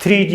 3G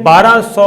1200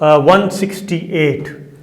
168,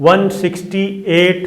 168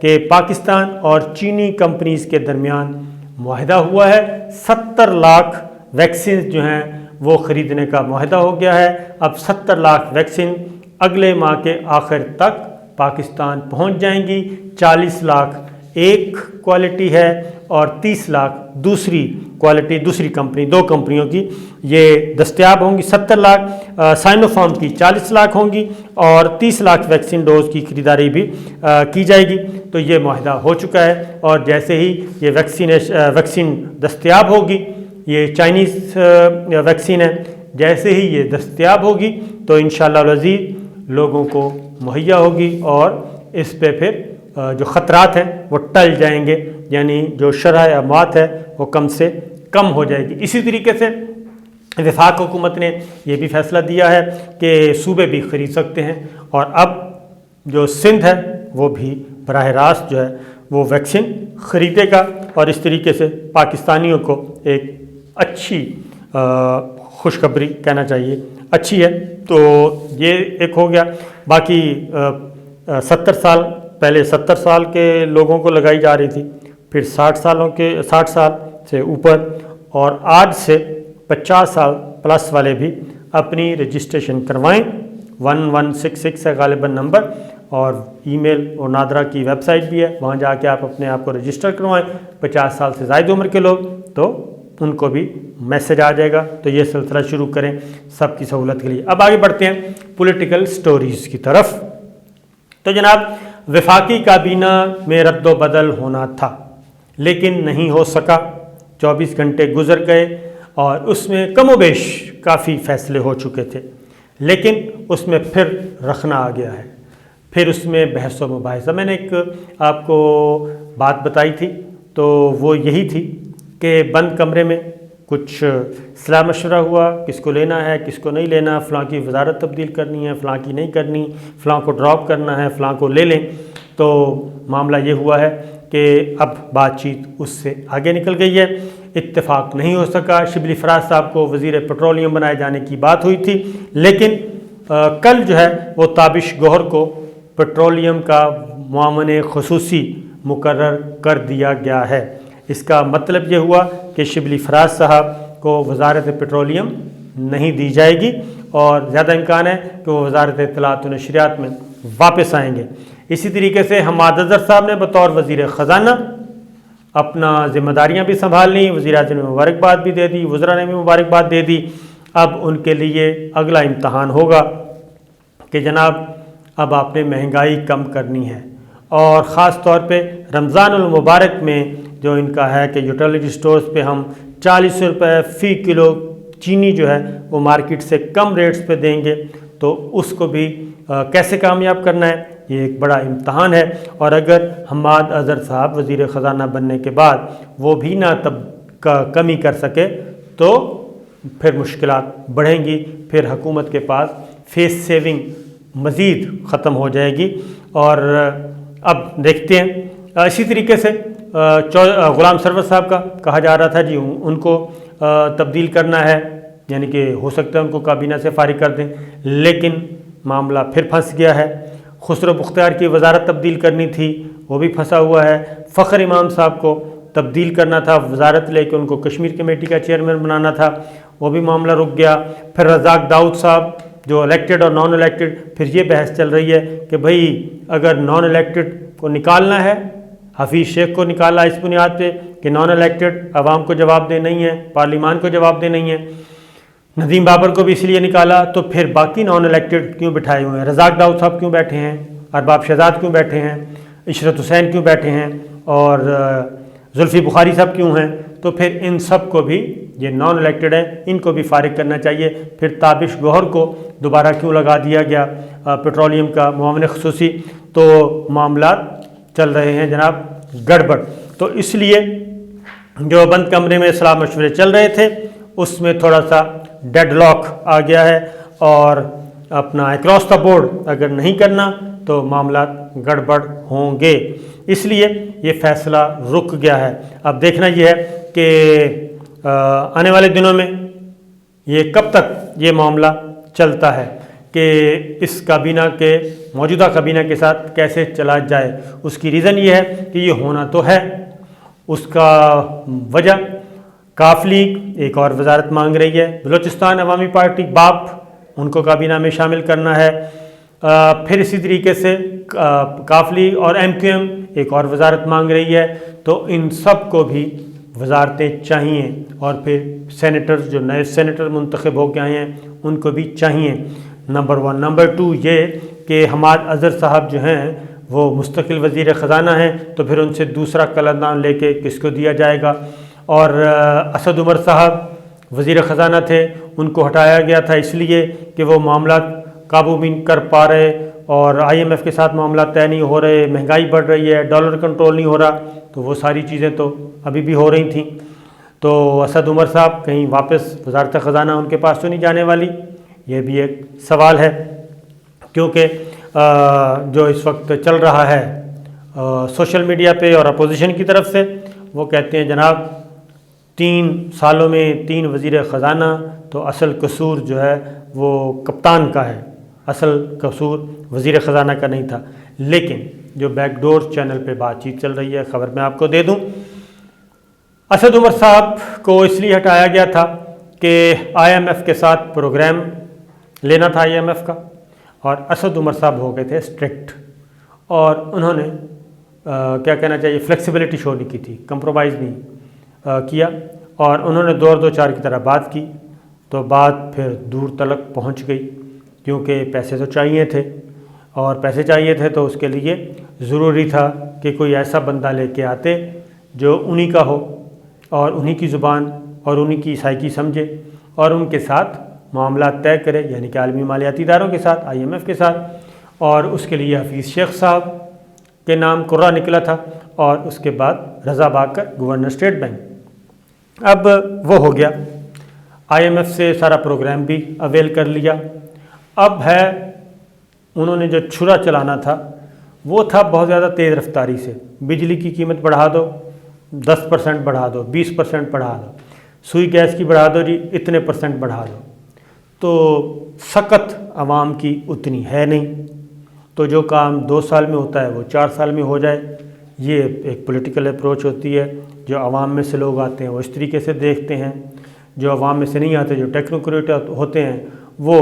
کہ پاکستان اور چینی کمپنیز کے درمیان معاہدہ ہوا ہے، 70 لاکھ ویکسین جو ہیں وہ خریدنے کا معاہدہ ہو گیا ہے۔ اب 70 لاکھ ویکسین اگلے ماہ کے آخر تک پاکستان پہنچ جائیں گی۔ 40 لاکھ ایک کوالٹی ہے اور 30 لاکھ دوسری کوالٹی، دوسری کمپنی، 2 کمپنیوں کی یہ دستیاب ہوں گی۔ 70 لاکھ سائنو فارم کی 40 لاکھ ہوں گی اور 30 لاکھ ویکسین ڈوز کی خریداری بھی کی جائے گی۔ تو یہ معاہدہ ہو چکا ہے اور جیسے ہی یہ ویکسین دستیاب ہوگی، یہ چائنیز ویکسین ہے، جیسے ہی یہ دستیاب ہوگی تو انشاءاللہ العزیز لوگوں کو مہیا ہوگی اور اس پہ پھر جو خطرات ہیں وہ ٹل جائیں گے، یعنی جو شرح اموات ہے وہ کم سے کم ہو جائے گی۔ اسی طریقے سے وفاق حکومت نے یہ بھی فیصلہ دیا ہے کہ صوبے بھی خرید سکتے ہیں اور اب جو سندھ ہے وہ بھی براہ راست جو ہے وہ ویکسین خریدے گا، اور اس طریقے سے پاکستانیوں کو ایک اچھی خوشخبری کہنا چاہیے، اچھی ہے۔ تو یہ ایک ہو گیا۔ باقی 70 سال پہلے 70 سال کے لوگوں کو لگائی جا رہی تھی، پھر 60 سال سے اوپر، اور آج سے 50 سال پلس والے بھی اپنی رجسٹریشن کروائیں۔ 1166 ہے غالباً نمبر، اور ای میل اور نادرا کی ویب سائٹ بھی ہے، وہاں جا کے آپ اپنے آپ کو رجسٹر کروائیں۔ 50 سال سے زائد عمر کے لوگ تو ان کو بھی میسج آ جائے گا۔ تو یہ سلسلہ شروع کریں سب کی سہولت کے لیے۔ اب آگے بڑھتے ہیں پولیٹیکل سٹوریز کی طرف۔ تو جناب، وفاقی کابینہ میں رد و بدل ہونا تھا لیکن نہیں ہو سکا۔ 24 گھنٹے گزر گئے اور اس میں کم و بیش کافی فیصلے ہو چکے تھے، لیکن اس میں پھر رخنا آ گیا ہے، پھر اس میں بحث و مباحثہ۔ میں نے ایک آپ کو بات بتائی تھی، تو وہ یہی تھی کہ بند کمرے میں کچھ صلاح مشورہ ہوا، کس کو لینا ہے کس کو نہیں لینا، فلاں کی وزارت تبدیل کرنی ہے، فلاں کی نہیں کرنی، فلاں کو ڈراپ کرنا ہے، فلاں کو لے لیں۔ تو معاملہ یہ ہوا ہے کہ اب بات چیت اس سے آگے نکل گئی ہے، اتفاق نہیں ہو سکا۔ شبلی فراز صاحب کو وزیر پیٹرولیم بنائے جانے کی بات ہوئی تھی، لیکن کل جو ہے وہ تابش گوہر کو پیٹرولیم کا معاون خصوصی مقرر کر دیا گیا ہے۔ اس کا مطلب یہ ہوا کہ شبلی فراز صاحب کو وزارت پیٹرولیم نہیں دی جائے گی اور زیادہ امکان ہے کہ وہ وزارت اطلاعات و نشریات میں واپس آئیں گے۔ اسی طریقے سے حماد اظہر صاحب نے بطور وزیر خزانہ اپنا ذمہ داریاں بھی سنبھال لیں، وزیر اعظم نے مبارکباد بھی دے دی، وزراء نے بھی مبارکباد دے دی۔ اب ان کے لیے اگلا امتحان ہوگا کہ جناب اب آپ نے مہنگائی کم کرنی ہے، اور خاص طور پہ رمضان المبارک میں جو ان کا ہے کہ یوٹیلیٹی سٹورز پہ ہم 40 روپے فی کلو چینی جو ہے وہ مارکیٹ سے کم ریٹس پہ دیں گے، تو اس کو بھی کیسے کامیاب کرنا ہے، یہ ایک بڑا امتحان ہے۔ اور اگر حماد اظہر صاحب وزیر خزانہ بننے کے بعد وہ بھی نہ کمی کر سکے تو پھر مشکلات بڑھیں گی، پھر حکومت کے پاس فیس سیونگ مزید ختم ہو جائے گی۔ اور اب دیکھتے ہیں اسی طریقے سے غلام سرور صاحب کا کہا جا رہا تھا جی ان کو تبدیل کرنا ہے، یعنی کہ ہو سکتا ہے ان کو کابینہ سے فارغ کر دیں، لیکن معاملہ پھر پھنس گیا ہے۔ خسرو بختیار کی وزارت تبدیل کرنی تھی، وہ بھی پھنسا ہوا ہے۔ فخر امام صاحب کو تبدیل کرنا تھا وزارت لے کے، ان کو کشمیر کمیٹی کا چیئرمین بنانا تھا، وہ بھی معاملہ رک گیا۔ پھر رزاق داؤد صاحب جو الیکٹڈ اور نان الیکٹڈ، پھر یہ بحث چل رہی ہے کہ بھئی اگر نان الیکٹڈ کو نکالنا ہے، حفیظ شیخ کو نکالا اس بنیاد پہ کہ نان الیکٹڈ عوام کو جواب دہ نہیں ہے، پارلیمان کو جواب دہ نہیں ہے، ندیم بابر کو بھی اس لیے نکالا، تو پھر باقی نان الیکٹڈ کیوں بٹھائے ہوئے ہیں؟ رزاق داؤد صاحب کیوں بیٹھے ہیں؟ ارباب شہزاد کیوں بیٹھے ہیں؟ عشرت حسین کیوں بیٹھے ہیں؟ اور زلفی بخاری صاحب کیوں ہیں؟ تو پھر ان سب کو بھی، یہ نان الیکٹڈ ہیں، ان کو بھی فارغ کرنا چاہیے۔ پھر تابش گوہر کو دوبارہ کیوں لگا دیا گیا پیٹرولیم کا معاون خصوصی؟ تو معاملات چل رہے ہیں جناب گڑبڑ۔ تو اس لیے جو بند کمرے میں صلاح مشورے چل رہے تھے اس میں تھوڑا سا ڈیڈ لاک آ گیا ہے، اور اپنا اکراس دا بورڈ اگر نہیں کرنا تو معاملات گڑبڑ ہوں گے، اس لیے یہ فیصلہ رک گیا ہے۔ اب دیکھنا یہ ہے کہ آنے والے دنوں میں یہ کب تک یہ معاملہ چلتا ہے، کہ اس کابینہ کے موجودہ کابینہ کے ساتھ کیسے چلا جائے۔ اس کی ریزن یہ ہے کہ یہ ہونا تو ہے، اس کا وجہ کاف لیگ ایک اور وزارت مانگ رہی ہے، بلوچستان عوامی پارٹی باپ ان کو کابینہ میں شامل کرنا ہے، پھر اسی طریقے سے کاف لیگ اور ایم کیو ایم ایک اور وزارت مانگ رہی ہے۔ تو ان سب کو بھی وزارتیں چاہیے، اور پھر سینیٹرز جو نئے سینیٹر منتخب ہو کے آئے ہیں ان کو بھی چاہیے، نمبر 1۔ نمبر 2 یہ کہ حماد اظہر صاحب جو ہیں وہ مستقل وزیر خزانہ ہیں، تو پھر ان سے دوسرا قلمدان لے کے کس کو دیا جائے گا؟ اور اسد عمر صاحب وزیر خزانہ تھے، ان کو ہٹایا گیا تھا اس لیے کہ وہ معاملات قابو بھی نہیں کر پا رہے، اور آئی ایم ایف کے ساتھ معاملات طے نہیں ہو رہے، مہنگائی بڑھ رہی ہے، ڈالر کنٹرول نہیں ہو رہا، تو وہ ساری چیزیں تو ابھی بھی ہو رہی تھیں۔ تو اسد عمر صاحب کہیں واپس وزارت خزانہ ان کے پاس تو نہیں جانے والی؟ یہ بھی ایک سوال ہے، کیونکہ جو اس وقت چل رہا ہے سوشل میڈیا پہ اور اپوزیشن کی طرف سے، وہ کہتے ہیں جناب 3 سالوں میں 3 وزیر خزانہ، تو اصل قصور جو ہے وہ کپتان کا ہے، اصل قصور وزیر خزانہ کا نہیں تھا۔ لیکن جو بیک ڈور چینل پہ بات چیت چل رہی ہے، خبر میں آپ کو دے دوں، اسد عمر صاحب کو اس لیے ہٹایا گیا تھا کہ آئی ایم ایف کے ساتھ پروگرام لینا تھا آئی ایم ایف کا، اور اسد عمر صاحب ہو گئے تھے اسٹرکٹ، اور انہوں نے کیا کہنا چاہیے فلیکسیبلٹی شو نہیں کی تھی، کمپرومائز نہیں کیا، اور انہوں نے 2 اور 2 4 کی طرح بات کی، تو بات پھر دور تلک پہنچ گئی، کیونکہ پیسے تو چاہیے تھے، اور پیسے چاہیے تھے تو اس کے لیے ضروری تھا کہ کوئی ایسا بندہ لے کے آتے جو انہی کا ہو، اور انہی کی زبان اور انہی کی سائیکی سمجھے، اور ان کے ساتھ معاملات طے کرے، یعنی کہ عالمی مالیاتی اداروں کے ساتھ، آئی ایم ایف کے ساتھ۔ اور اس کے لیے حفیظ شیخ صاحب کے نام قرہ نکلا تھا، اور اس کے بعد رضا باکر گورنر اسٹیٹ بینک۔ اب وہ ہو گیا، آئی ایم ایف سے سارا پروگرام بھی اویل کر لیا، اب ہے انہوں نے جو چھرا چلانا تھا وہ تھا بہت زیادہ تیز رفتاری سے، بجلی کی قیمت بڑھا دو، 10% بڑھا دو، 20% بڑھا دو، سوئی گیس کی بڑھا دو جی اتنے % بڑھا دو، تو سخت عوام کی اتنی ہے نہیں، تو جو کام 2 سال میں ہوتا ہے وہ 4 سال میں ہو جائے، یہ ایک پولیٹیکل اپروچ ہوتی ہے۔ جو عوام میں سے لوگ آتے ہیں وہ اس طریقے سے دیکھتے ہیں، جو عوام میں سے نہیں آتے، جو ٹیکنوکریٹ ہوتے ہیں، وہ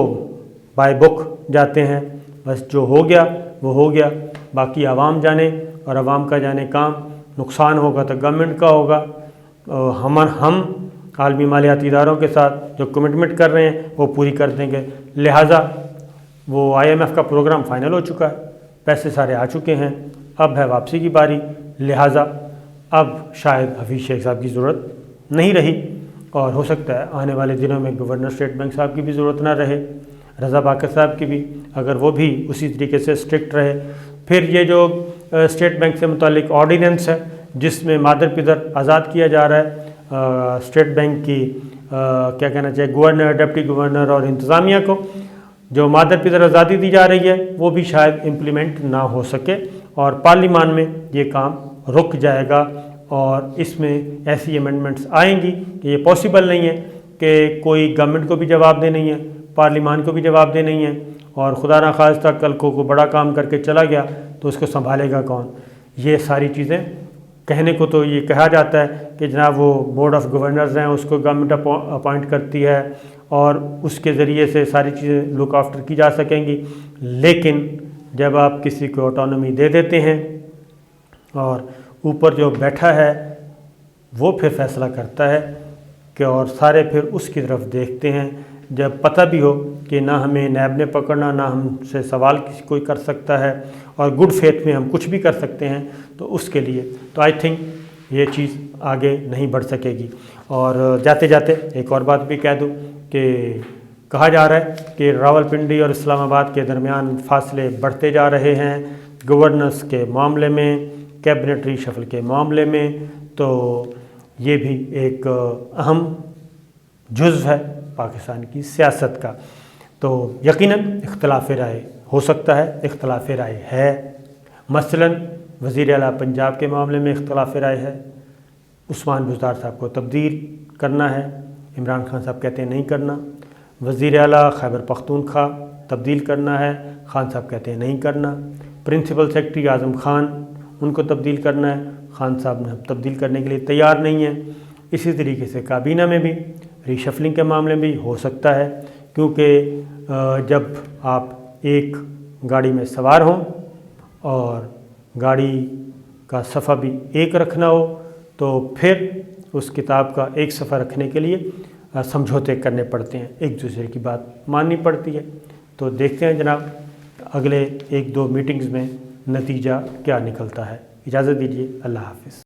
بائی بک جاتے ہیں، بس جو ہو گیا وہ ہو گیا، باقی عوام جانے، اور عوام کا جانے کام، نقصان ہوگا تو گورنمنٹ کا ہوگا۔ ہم عالمی مالیاتی اداروں کے ساتھ جو کمٹمنٹ کر رہے ہیں وہ پوری کر دیں گے، لہٰذا وہ آئی ایم ایف کا پروگرام فائنل ہو چکا ہے، پیسے سارے آ چکے ہیں، اب ہے واپسی کی باری، لہٰذا اب شاید حفیظ شیخ صاحب کی ضرورت نہیں رہی، اور ہو سکتا ہے آنے والے دنوں میں گورنر اسٹیٹ بینک صاحب کی بھی ضرورت نہ رہے، رضا باکر صاحب کی بھی، اگر وہ بھی اسی طریقے سے اسٹرکٹ رہے۔ پھر یہ جو اسٹیٹ بینک سے متعلق آرڈیننس ہے جس میں مادر پدر آزاد کیا جا رہا ہے اسٹیٹ بینک کی کیا کہنا چاہیے گورنر، ڈپٹی گورنر اور انتظامیہ کو، جو مادر پدر آزادی دی جا رہی ہے وہ بھی شاید امپلیمنٹ نہ ہو سکے، اور پارلیمان میں یہ کام رک جائے گا، اور اس میں ایسی امینڈمنٹس آئیں گی کہ یہ پاسبل نہیں ہے کہ کوئی گورنمنٹ کو بھی جواب دہ نہیں ہے، پارلیمان کو بھی جواب دہ نہیں ہے، اور خدا نخواستہ کل کو کوئی بڑا کام کر کے چلا گیا تو اس کو سنبھالے گا کون؟ یہ ساری چیزیں کہنے کو تو یہ کہا جاتا ہے کہ جناب وہ بورڈ آف گورنرز ہیں، اس کو گورنمنٹ اپوائنٹ کرتی ہے، اور اس کے ذریعے سے ساری چیزیں لک آفٹر کی جا سکیں گی، لیکن جب آپ کسی کو آٹونومی دے دیتے ہیں اور اوپر جو بیٹھا ہے وہ پھر فیصلہ کرتا ہے کہ، اور سارے پھر اس کی طرف دیکھتے ہیں، جب پتہ بھی ہو کہ نہ ہمیں نیب نے پکڑنا، نہ ہم سے سوال کسی کوئی کر سکتا ہے، اور گڈ فیتھ میں ہم کچھ بھی کر سکتے ہیں، تو اس کے لیے تو آئی تھنک یہ چیز آگے نہیں بڑھ سکے گی۔ اور جاتے جاتے ایک اور بات بھی کہہ دوں کہ کہا جا رہا ہے کہ راولپنڈی اور اسلام آباد کے درمیان فاصلے بڑھتے جا رہے ہیں گورننس کے معاملے میں، کیبنٹ ری شفل کے معاملے میں، تو یہ بھی ایک اہم جزو ہے پاکستان کی سیاست کا۔ تو یقیناً اختلاف رائے ہو سکتا ہے، اختلاف رائے ہے، مثلاً وزیر اعلیٰ پنجاب کے معاملے میں اختلاف رائے ہے، عثمان بزدار صاحب کو تبدیل کرنا ہے، عمران خان صاحب کہتے ہیں نہیں کرنا، وزیر اعلیٰ خیبر پختونخوا تبدیل کرنا ہے، خان صاحب کہتے ہیں نہیں کرنا۔ پرنسپل سیکرٹری اعظم خان، ان کو تبدیل کرنا ہے، خان صاحب نے تبدیل کرنے کے لیے تیار نہیں ہیں۔ اسی طریقے سے کابینہ میں بھی ریشفلنگ کے معاملے میں بھی ہو سکتا ہے، کیونکہ جب آپ ایک گاڑی میں سوار ہوں اور گاڑی کا صفحہ بھی ایک رکھنا ہو تو پھر اس کتاب کا ایک صفحہ رکھنے کے لیے سمجھوتے کرنے پڑتے ہیں، ایک دوسرے کی بات ماننی پڑتی ہے۔ تو دیکھتے ہیں جناب اگلے 1-2 میٹنگز میں نتیجہ کیا نکلتا ہے۔ اجازت دیجیے، اللہ حافظ۔